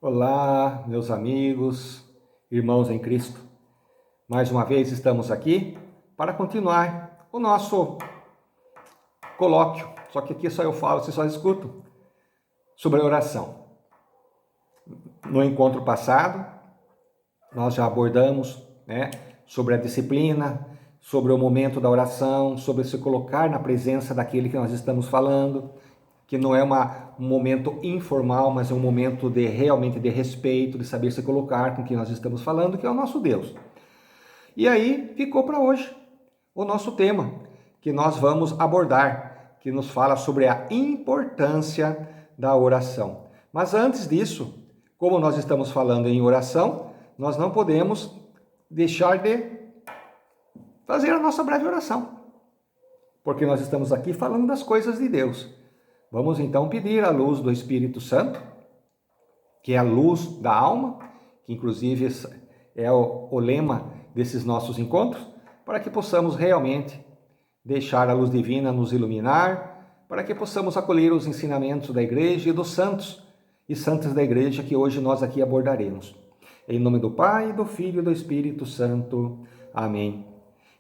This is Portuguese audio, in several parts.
Olá, meus amigos, irmãos em Cristo. Mais uma vez estamos aqui para continuar o nosso colóquio. Só que aqui só eu falo, vocês só escutam, sobre a oração. No encontro passado, nós já abordamos, sobre a disciplina, sobre o momento da oração, sobre se colocar na presença daquele que nós estamos falando, que não é um momento informal, mas é um momento realmente de respeito, de saber se colocar com quem nós estamos falando, que é o nosso Deus. E aí ficou para hoje o nosso tema, que nós vamos abordar, que nos fala sobre a importância da oração. Mas antes disso, como nós estamos falando em oração, nós não podemos deixar de fazer a nossa breve oração, porque nós estamos aqui falando das coisas de Deus. Vamos então pedir a luz do Espírito Santo, que é a luz da alma, que inclusive é o lema desses nossos encontros, para que possamos realmente deixar a luz divina nos iluminar, para que possamos acolher os ensinamentos da igreja e dos santos e santas da igreja que hoje nós aqui abordaremos. Em nome do Pai, do Filho e do Espírito Santo. Amém.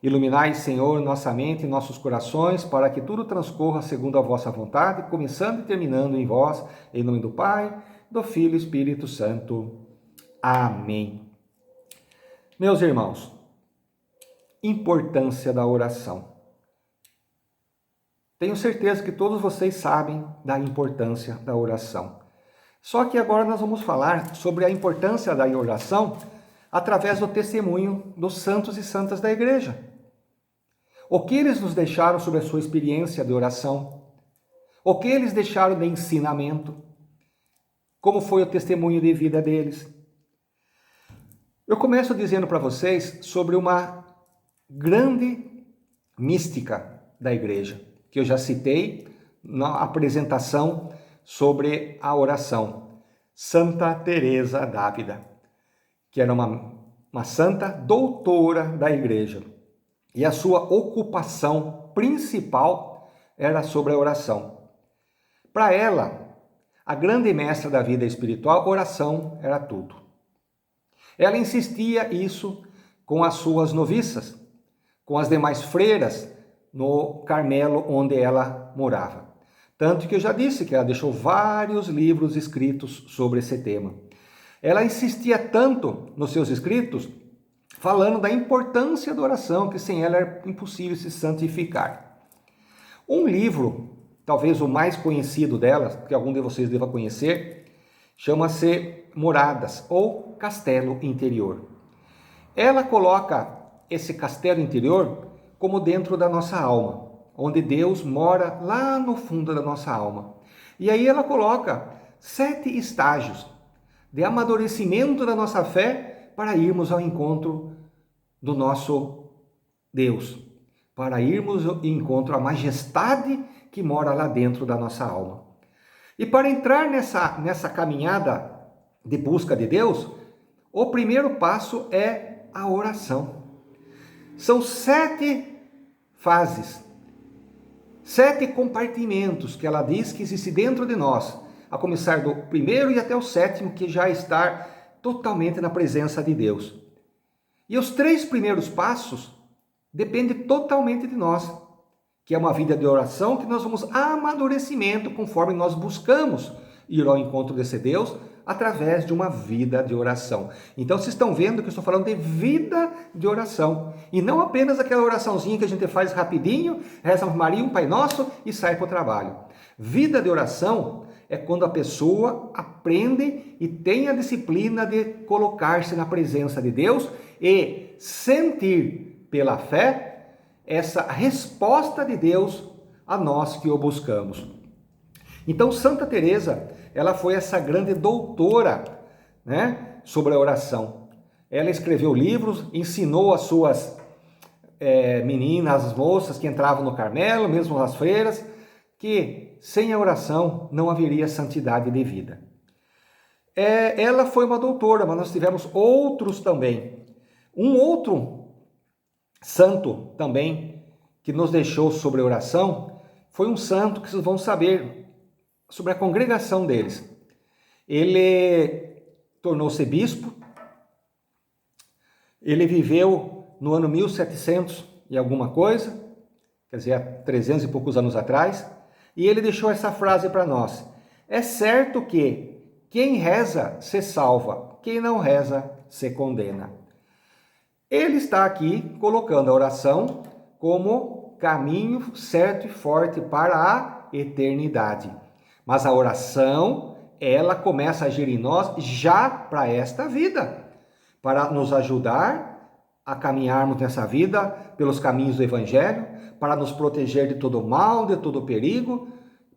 Iluminai, Senhor, nossa mente e nossos corações, para que tudo transcorra segundo a vossa vontade, começando e terminando em vós, em nome do Pai, do Filho e Espírito Santo. Amém. Meus irmãos, importância da oração. Tenho certeza que todos vocês sabem da importância da oração. Só que agora nós vamos falar sobre a importância da oração através do testemunho dos santos e santas da igreja. O que eles nos deixaram sobre a sua experiência de oração? O que eles deixaram de ensinamento? Como foi o testemunho de vida deles? Eu começo dizendo para vocês sobre uma grande mística da igreja, que eu já citei na apresentação sobre a oração. Santa Teresa d'Ávila, que era uma santa doutora da igreja. E a sua ocupação principal era sobre a oração. Para ela, a grande mestra da vida espiritual, oração era tudo. Ela insistia isso com as suas noviças, com as demais freiras no Carmelo onde ela morava. Tanto que eu já disse que ela deixou vários livros escritos sobre esse tema. Ela insistia tanto nos seus escritos, falando da importância da oração, que sem ela era impossível se santificar. Um livro, talvez o mais conhecido dela, que algum de vocês deva conhecer, chama-se Moradas ou Castelo Interior. Ela coloca esse castelo interior como dentro da nossa alma, onde Deus mora lá no fundo da nossa alma. E aí ela coloca 7 estágios de amadurecimento da nossa fé para irmos ao encontro do nosso Deus, para irmos ao encontro à majestade que mora lá dentro da nossa alma. E para entrar nessa caminhada de busca de Deus, o primeiro passo é a oração. São 7 fases, 7 compartimentos que ela diz que existem dentro de nós, a começar do primeiro e até o 7º, que já está totalmente na presença de Deus. E os 3 primeiros passos dependem totalmente de nós, que é uma vida de oração que nós vamos amadurecimento conforme nós buscamos ir ao encontro desse Deus através de uma vida de oração. Então vocês estão vendo que eu estou falando de vida de oração e não apenas aquela oraçãozinha que a gente faz rapidinho, reza Ave Maria, um Pai Nosso e sai para o trabalho. Vida de oração é quando a pessoa aprende e tem a disciplina de colocar-se na presença de Deus e sentir pela fé essa resposta de Deus a nós que o buscamos. Então Santa Teresa, ela foi essa grande doutora, sobre a oração. Ela escreveu livros, ensinou as suas meninas, as moças que entravam no Carmelo, mesmo as freiras, que sem a oração não haveria santidade de vida. Ela foi uma doutora, mas nós tivemos outros também. Um outro santo também que nos deixou sobre a oração foi um santo que vocês vão saber sobre a congregação deles. Ele tornou-se bispo. Ele viveu no ano 1700 e alguma coisa, quer dizer, há 300 e poucos anos atrás, e ele deixou essa frase para nós: é certo que quem reza se salva, quem não reza se condena. Ele está aqui colocando a oração como caminho certo e forte para a eternidade. Mas a oração, ela começa a agir em nós já para esta vida, para nos ajudar a caminharmos nessa vida pelos caminhos do Evangelho, para nos proteger de todo mal, de todo perigo,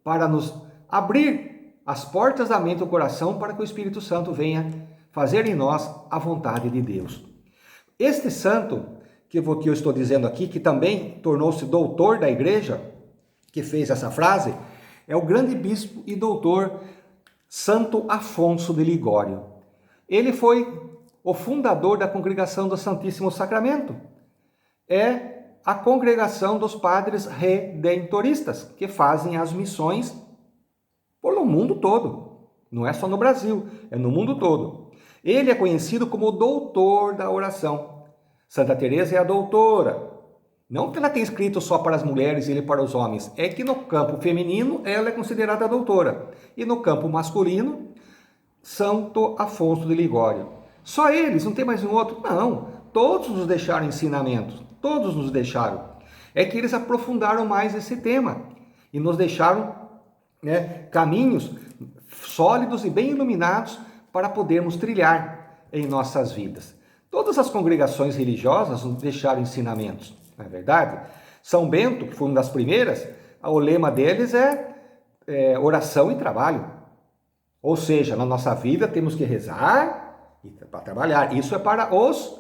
para nos abrir as portas da mente e do coração para que o Espírito Santo venha fazer em nós a vontade de Deus. Este santo que eu estou dizendo aqui, que também tornou-se doutor da igreja, que fez essa frase, é o grande bispo e doutor Santo Afonso de Ligório. Ele foi o fundador da Congregação do Santíssimo Sacramento. É a congregação dos padres redentoristas, que fazem as missões pelo mundo todo. Não é só no Brasil, é no mundo todo. Ele é conhecido como o doutor da oração. Santa Teresa é a doutora. Não que ela tenha escrito só para as mulheres e ele para os homens, é que no campo feminino ela é considerada doutora. E no campo masculino, Santo Afonso de Ligório. Só eles, não tem mais um outro? Não, todos nos deixaram ensinamentos, todos nos deixaram. É que eles aprofundaram mais esse tema e nos deixaram caminhos sólidos e bem iluminados para podermos trilhar em nossas vidas. Todas as congregações religiosas nos deixaram ensinamentos, não é verdade? São Bento, que foi uma das primeiras, o lema deles é oração e trabalho. Ou seja, na nossa vida temos que rezar para trabalhar. Isso é para os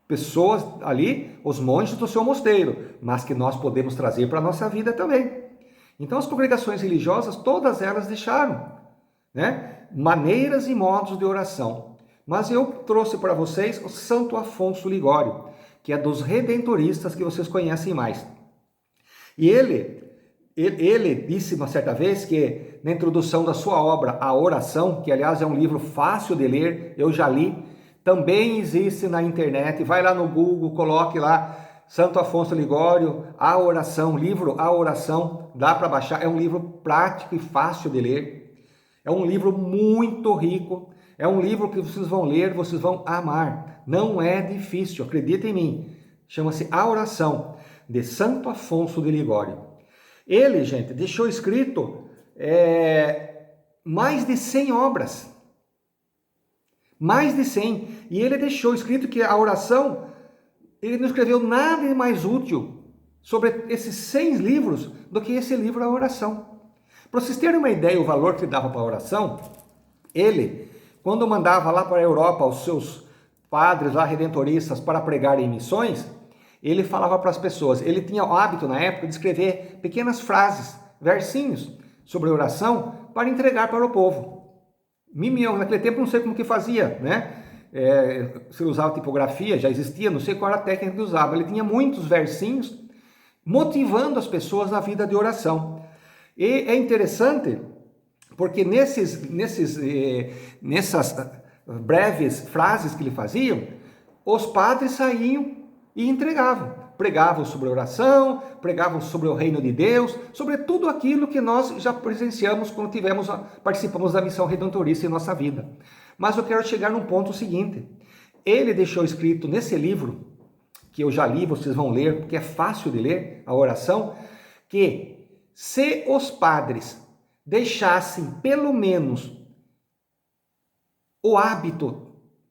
pessoas ali, os monges do seu mosteiro, mas que nós podemos trazer para a nossa vida também. Então as congregações religiosas, todas elas deixaram maneiras e modos de oração. Mas eu trouxe para vocês o Santo Afonso Ligório, que é dos redentoristas que vocês conhecem mais. E ele disse uma certa vez que na introdução da sua obra, A Oração, que aliás é um livro fácil de ler, eu já li, também existe na internet, vai lá no Google, coloque lá Santo Afonso Ligório, A Oração, livro A Oração, dá para baixar, é um livro prático e fácil de ler, é um livro muito rico, é um livro que vocês vão ler, vocês vão amar, não é difícil, acredita em mim, chama-se A Oração, de Santo Afonso de Ligório. Ele, gente, deixou escrito mais de 100 obras. Mais de 100. E ele deixou escrito que a oração, ele não escreveu nada de mais útil sobre esses 100 livros do que esse livro, A Oração. Para vocês terem uma ideia o valor que ele dava para a oração, ele, quando mandava lá para a Europa os seus padres lá redentoristas para pregar em missões, ele falava para as pessoas, ele tinha o hábito na época de escrever pequenas frases, versinhos sobre oração para entregar para o povo. Naquele tempo não sei como que fazia, se ele usava tipografia, já existia, não sei qual era a técnica que usava. Ele tinha muitos versinhos motivando as pessoas na vida de oração. E é interessante porque nessas breves frases que ele fazia, os padres saíam e entregavam, pregavam sobre oração, pregavam sobre o reino de Deus, sobre tudo aquilo que nós já presenciamos quando participamos da missão redentorista em nossa vida. Mas eu quero chegar num ponto seguinte, ele deixou escrito nesse livro, que eu já li, vocês vão ler, porque é fácil de ler, a oração, que se os padres deixassem pelo menos o hábito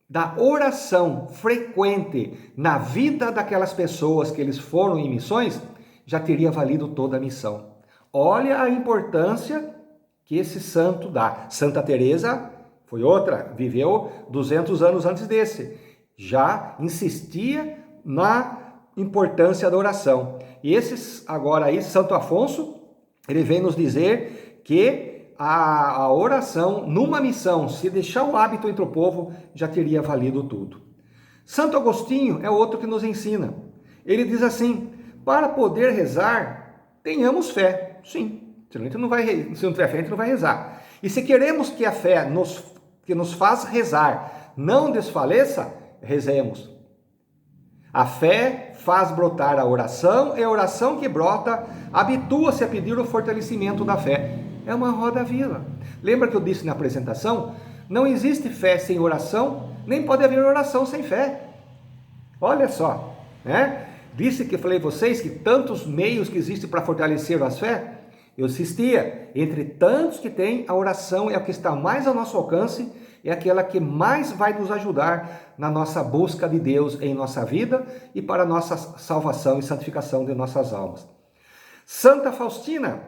da oração frequente na vida daquelas pessoas que eles foram em missões, já teria valido toda a missão. Olha a importância que esse santo dá. Santa Teresa foi outra, viveu 200 anos antes desse. Já insistia na importância da oração. E agora aí, Santo Afonso, ele vem nos dizer que a oração, numa missão, se deixar o hábito entre o povo, já teria valido tudo. Santo Agostinho é outro que nos ensina. Ele diz assim, para poder rezar, tenhamos fé. Sim, se não tiver fé, a gente não vai rezar. E se queremos que a fé que nos faz rezar, não desfaleça, rezemos. A fé faz brotar a oração, e a oração que brota habitua-se a pedir o fortalecimento da fé. É uma roda viva. Lembra que eu disse na apresentação? Não existe fé sem oração, nem pode haver oração sem fé. Olha só, né? Disse que falei a vocês que tantos meios que existem para fortalecer a fé, eu insistia, entre tantos que tem, a oração é o que está mais ao nosso alcance, é aquela que mais vai nos ajudar na nossa busca de Deus em nossa vida e para a nossa salvação e santificação de nossas almas. Santa Faustina,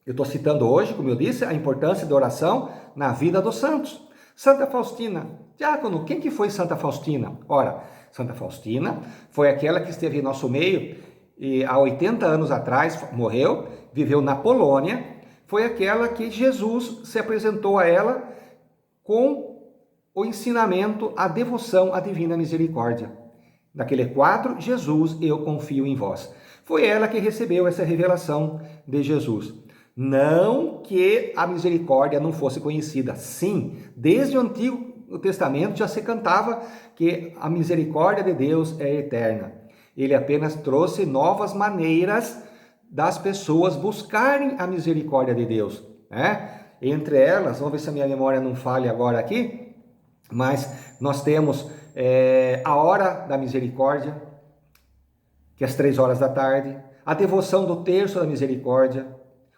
eu estou citando hoje, como eu disse, a importância da oração na vida dos santos. Santa Faustina, diácono, quem que foi Santa Faustina? Ora, Santa Faustina foi aquela que esteve em nosso meio e há 80 anos atrás morreu, viveu na Polônia, foi aquela que Jesus se apresentou a ela com o ensinamento, a devoção à divina misericórdia. Naquele quadro, Jesus, eu confio em vós. Foi ela que recebeu essa revelação de Jesus. Não que a misericórdia não fosse conhecida. Sim, desde o Antigo Testamento já se cantava que a misericórdia de Deus é eterna. Ele apenas trouxe novas maneiras das pessoas buscarem a misericórdia de Deus, né? Entre elas, vamos ver se a minha memória não falha agora aqui, mas nós temos a hora da misericórdia, que é às 3 horas da tarde, a devoção do terço da misericórdia,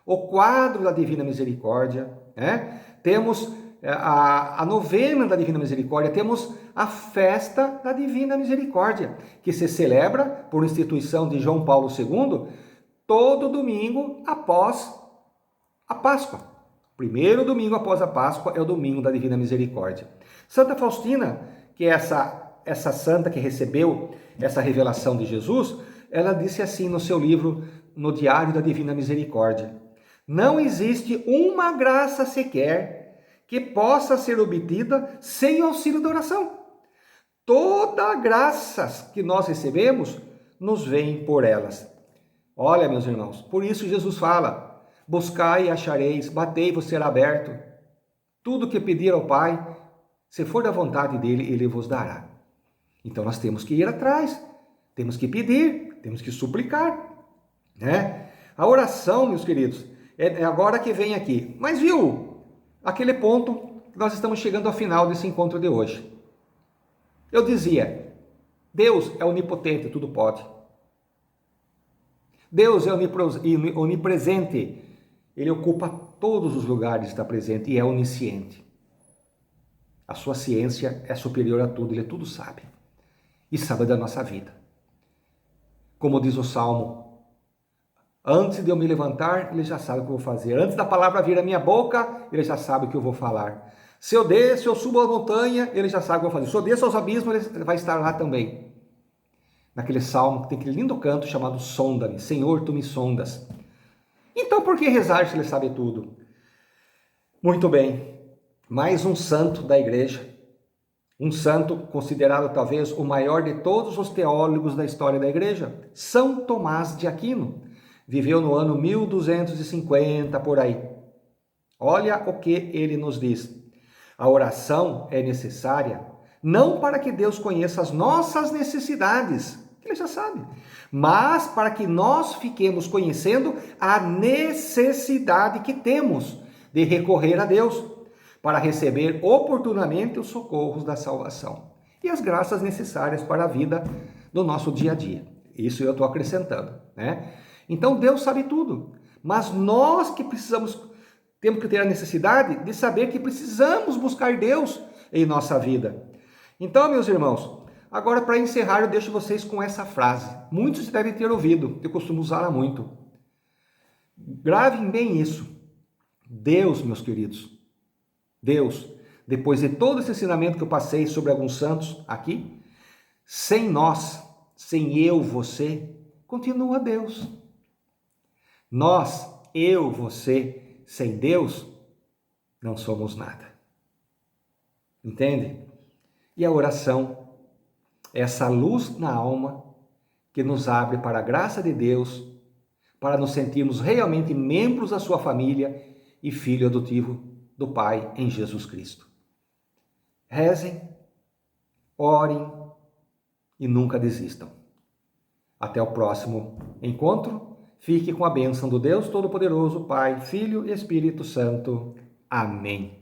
o quadro da Divina Misericórdia, né? Temos a novena da Divina Misericórdia, temos a festa da Divina Misericórdia, que se celebra por instituição de João Paulo II, todo domingo após a Páscoa. Primeiro domingo após a Páscoa é o domingo da Divina Misericórdia. Santa Faustina, que é essa santa que recebeu essa revelação de Jesus, ela disse assim no seu livro, no Diário da Divina Misericórdia: não existe uma graça sequer que possa ser obtida sem o auxílio da oração. Toda graça que nós recebemos nos vem por elas. Olha, meus irmãos, por isso Jesus fala: buscai e achareis, batei e vos será aberto. Tudo que pedir ao Pai, se for da vontade dele, ele vos dará. Então nós temos que ir atrás, temos que pedir, temos que suplicar, né? A oração, meus queridos, é agora que vem aqui. Mas viu, aquele ponto que nós estamos chegando ao final desse encontro de hoje. Eu dizia, Deus é onipotente, tudo pode. Deus é onipresente, ele ocupa todos os lugares, está presente e é onisciente. A sua ciência é superior a tudo, ele tudo sabe. E sabe da nossa vida. Como diz o Salmo, antes de eu me levantar, ele já sabe o que eu vou fazer. Antes da palavra vir à minha boca, ele já sabe o que eu vou falar. Se eu subo a montanha, ele já sabe o que eu vou fazer. Se eu desço aos abismos, ele vai estar lá também. Naquele salmo, que tem aquele lindo canto chamado Sonda-me. Senhor, tu me sondas. Então, por que rezar se ele sabe tudo? Muito bem. Mais um santo da igreja. Um santo considerado talvez o maior de todos os teólogos da história da igreja. São Tomás de Aquino. Viveu no ano 1250, por aí. Olha o que ele nos diz. A oração é necessária não para que Deus conheça as nossas necessidades, que ele já sabe, mas para que nós fiquemos conhecendo a necessidade que temos de recorrer a Deus, para receber oportunamente os socorros da salvação e as graças necessárias para a vida do nosso dia a dia. Isso eu estou acrescentando, né? Então Deus sabe tudo, mas nós que temos que ter a necessidade de saber que precisamos buscar Deus em nossa vida. Então, meus irmãos, agora para encerrar eu deixo vocês com essa frase. Muitos devem ter ouvido, eu costumo usá-la muito. Gravem bem isso. Deus, meus queridos, Deus, depois de todo esse ensinamento que eu passei sobre alguns santos aqui, sem nós, sem eu, você, continua Deus. Nós, eu, você, sem Deus, não somos nada. Entende? E a oração é essa luz na alma que nos abre para a graça de Deus, para nos sentirmos realmente membros da sua família e filho adotivo do Pai em Jesus Cristo. rezem, orem e nunca desistam. Até o próximo encontro. Fique com a bênção do Deus Todo-Poderoso, Pai, Filho e Espírito Santo. Amém.